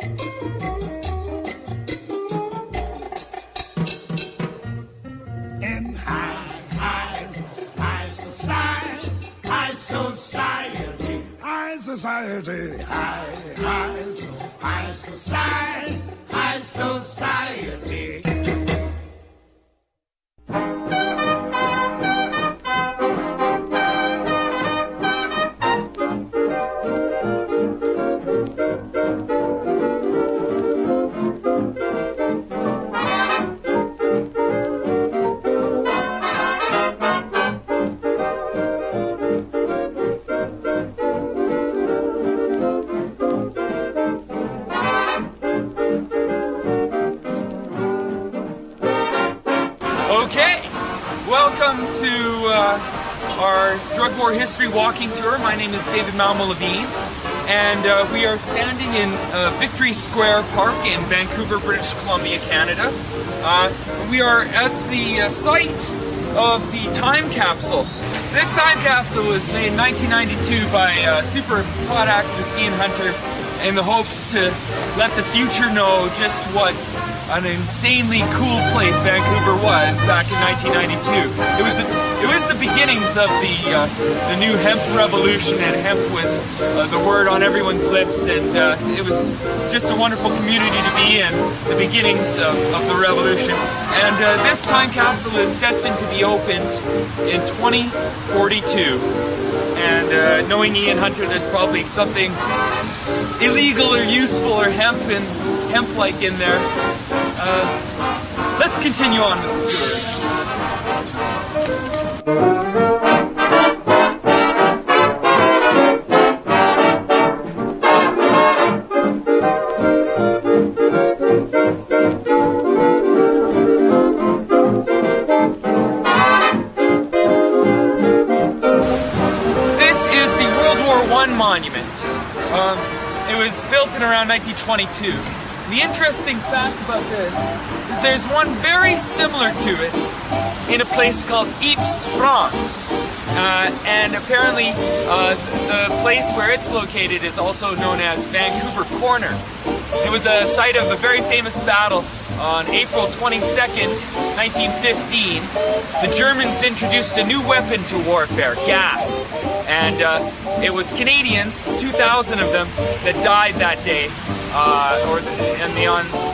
In high society, high society, high society, high society, high society. Okay, welcome to our drug war history walking tour. My name is David Malmo-Levine, and we are standing in Victory Square Park in Vancouver, British Columbia, Canada. We are at the site of the time capsule. This time capsule was made in 1992 by super hot activist Ian Hunter in the hopes to let the future know just what an insanely cool place Vancouver was back in 1992. It was the beginnings of the new hemp revolution, and hemp was the word on everyone's lips, and it was just a wonderful community to be in, the beginnings of the revolution. And this time capsule is destined to be opened in 2042. And knowing Ian Hunter, there's probably something illegal or useful or hemp-like in there. Let's continue on with the tour. This is the World War I monument. It was built in around 1922. The interesting fact about this is there's one very similar to it in a place called Ypres, France. And apparently the place where it's located is also known as Vancouver Corner. It was a site of a very famous battle on April 22nd, 1915. The Germans introduced a new weapon to warfare, gas. And it was Canadians, 2,000 of them, that died that day. In the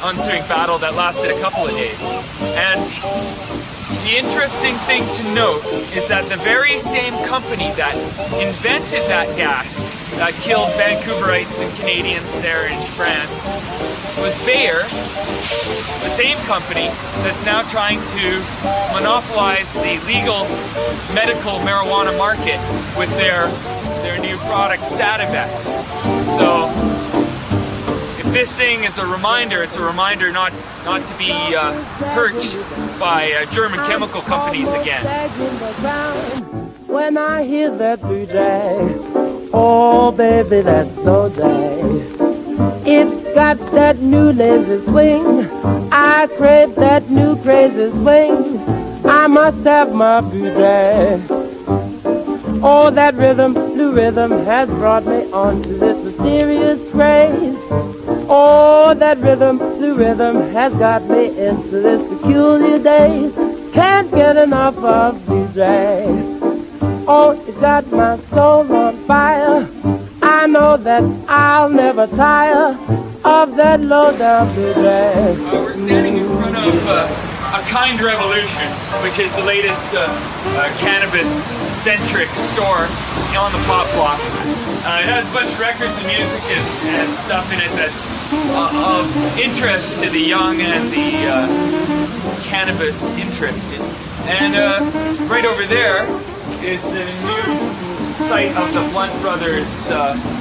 ensuing battle that lasted a couple of days. And the interesting thing to note is that the very same company that invented that gas that killed Vancouverites and Canadians there in France was Bayer, the same company that's now trying to monopolize the legal medical marijuana market with their new product Sativex. So this thing is a reminder. It's a reminder not to be hurt by German chemical companies again. When I hear that blue jay, oh baby, that's so jay. It's got that new lazy swing. I crave that new crazy swing. I must have my blue jay. Oh, that rhythm, blue rhythm, has brought me on to this mysterious grace. Oh, that rhythm, blue rhythm, has got me into this peculiar days. Can't get enough of blue jay. Oh, it got my soul on fire. I know that I'll never tire of that low-down blue jay. We're standing in front of A Kind Revolution, which is the latest cannabis-centric store on the pop block. It has a bunch of records and music and stuff in it that's of interest to the young and the cannabis interested. And right over there is the new site of the Blunt Brothers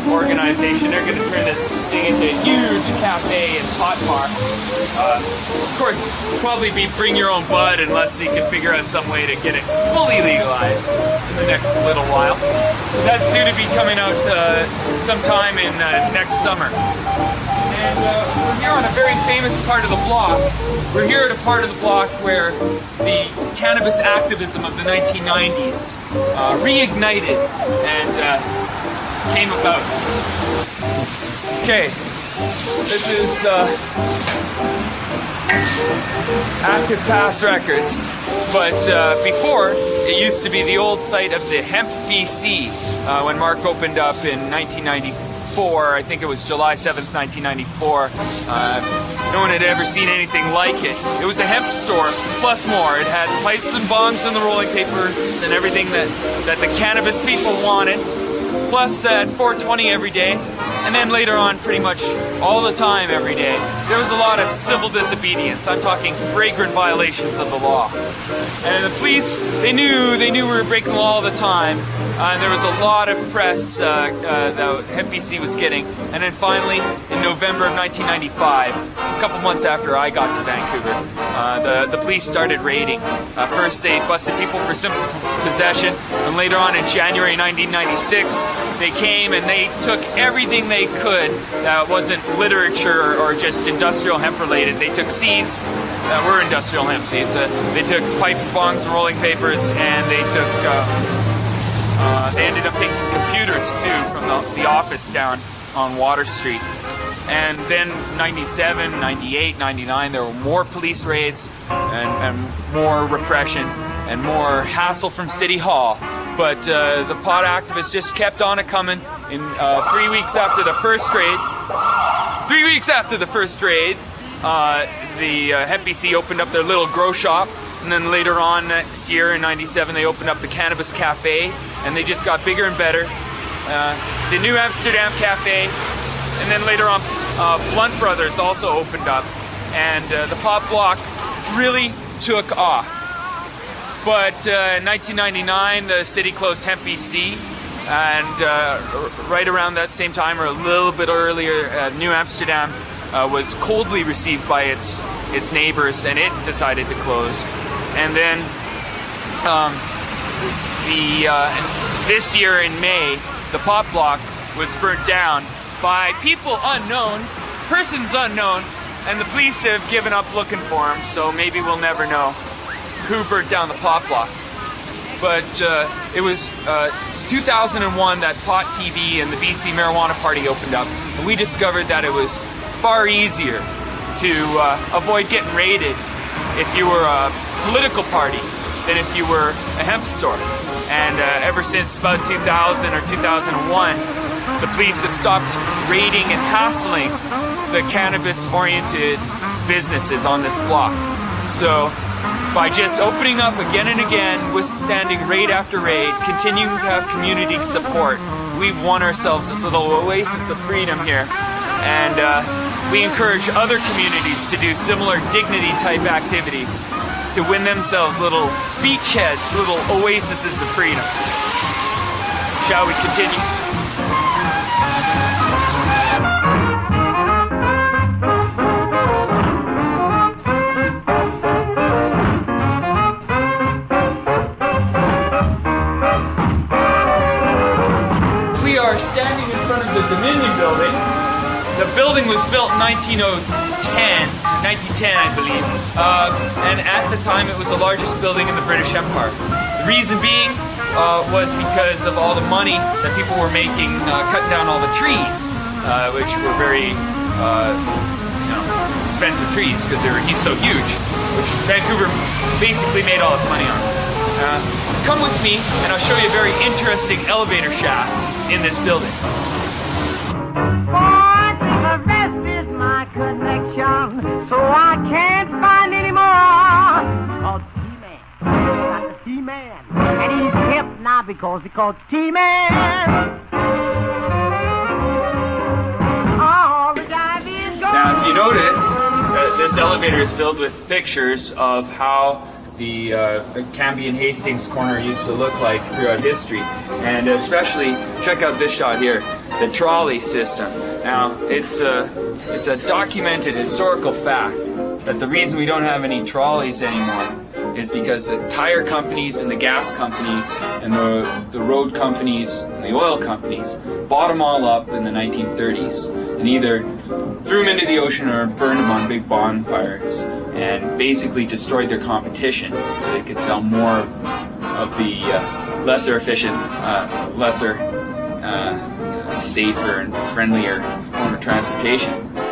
organization. They're going to turn this thing into a huge cafe and pot bar. Of course, probably be bring your own bud unless we can figure out some way to get it fully legalized in the next little while. That's due to be coming out sometime in next summer. And we're here on a very famous part of the block. We're here at a part of the block where the cannabis activism of the 1990s reignited and came about. Okay, This is active pass records, but before it used to be the old site of the Hemp BC when Mark opened up in 1994. I think it was July 7th, 1994. No one had ever seen anything like it. It was a hemp store plus more. It had pipes and bongs and the rolling papers and everything that the cannabis people wanted, plus at 4:20 every day. And then later on, pretty much all the time, every day, there was a lot of civil disobedience. I'm talking flagrant violations of the law. And the police, they knew we were breaking the law all the time. And there was a lot of press that Hemp BC was getting. And then finally, in November of 1995, a couple months after I got to Vancouver, the police started raiding. First, they busted people for simple possession. And later on, in January 1996, they came and they took everything they could that wasn't literature or just industrial hemp related. They took seeds that were industrial hemp seeds. They took pipes, bongs, and rolling papers, and they ended up taking computers too from the office down on Water Street. And then 97, 98, 99, there were more police raids and more repression and more hassle from City Hall. But the pot activists just kept on a-coming. In 3 weeks after the first raid, the Hemp BC opened up their little grow shop. And then later on next year in 97, they opened up the Cannabis Cafe, and they just got bigger and better. The new Amsterdam Cafe, and then later on Blunt Brothers also opened up, and the pot block really took off. But in 1999, the city closed Hemp BC, and right around that same time, or a little bit earlier, New Amsterdam was coldly received by its neighbors, and it decided to close. And then this year in May, the pot block was burnt down by people unknown, persons unknown, and the police have given up looking for them, so maybe we'll never know who burnt down the pot block. But it was 2001 that Pot TV and the BC Marijuana Party opened up, and we discovered that it was far easier to avoid getting raided if you were a political party than if you were a hemp store. And ever since about 2000 or 2001, the police have stopped raiding and hassling the cannabis-oriented businesses on this block. So by just opening up again and again, withstanding raid after raid, continuing to have community support, we've won ourselves this little oasis of freedom here. And we encourage other communities to do similar dignity-type activities to win themselves little beachheads, little oases of freedom. Shall we continue? We are standing in front of the Dominion building. The building was built in 1910, I believe, and at the time it was the largest building in the British Empire. The reason being was because of all the money that people were making cutting down all the trees, which were very expensive trees because they were so huge, which Vancouver basically made all its money on. Come with me and I'll show you a very interesting elevator shaft in this building. So I can't find any more. Called T-Man, got the T-Man, and he's hip now because he called T-Man. Now, if you notice, this elevator is filled with pictures of how the Cambie and Hastings corner used to look like throughout history, and especially check out this shot here, the trolley system. Now, it's a documented historical fact that the reason we don't have any trolleys anymore is because the tire companies and the gas companies and the road companies and the oil companies bought them all up in the 1930s and either threw them into the ocean or burned them on big bonfires and basically destroyed their competition so they could sell more of the lesser efficient, safer and friendlier form of transportation. reputation.